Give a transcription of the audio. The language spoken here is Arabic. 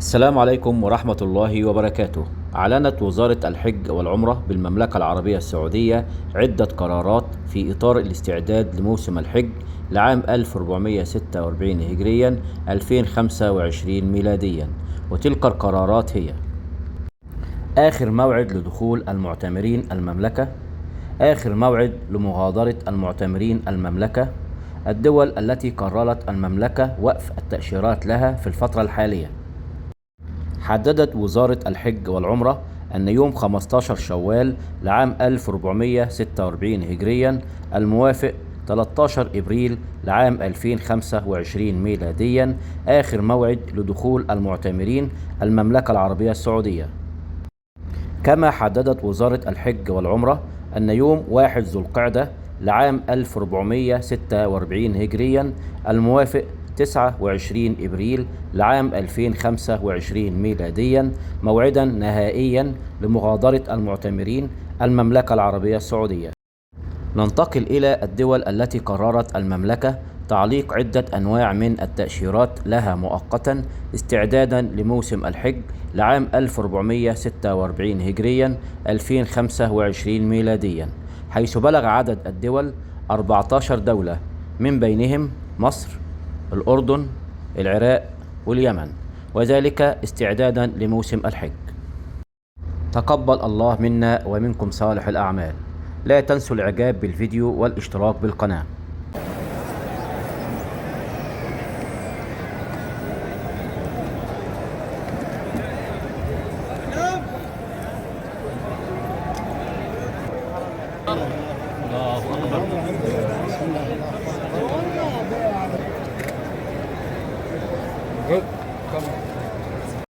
السلام عليكم ورحمة الله وبركاته. أعلنت وزارة الحج والعمرة بالمملكة العربية السعودية عدة قرارات في إطار الاستعداد لموسم الحج لعام 1446 هجريا 2025 ميلاديا، وتلك القرارات هي: آخر موعد لدخول المعتمرين المملكة، آخر موعد لمغادرة المعتمرين المملكة، الدول التي قررت المملكة وقف التأشيرات لها في الفترة الحالية. حددت وزارة الحج والعمرة أن يوم 15 شوال لعام 1446 هجريا الموافق 13 إبريل لعام 2025 ميلاديا آخر موعد لدخول المعتمرين المملكة العربية السعودية. كما حددت وزارة الحج والعمرة أن يوم 1 ذو القعدة لعام 1446 هجريا الموافق 29 إبريل لعام 2025 ميلاديا موعدا نهائيا لمغادرة المعتمرين المملكة العربية السعودية. ننتقل إلى الدول التي قررت المملكة تعليق عدة أنواع من التأشيرات لها مؤقتا استعدادا لموسم الحج لعام 1446 هجريا 2025 ميلاديا، حيث بلغ عدد الدول 14 دولة، من بينهم مصر، الأردن، العراق واليمن، وذلك استعدادا لموسم الحج. تقبل الله منا ومنكم صالح الأعمال. لا تنسوا الإعجاب بالفيديو والاشتراك بالقناة. الله أكبر.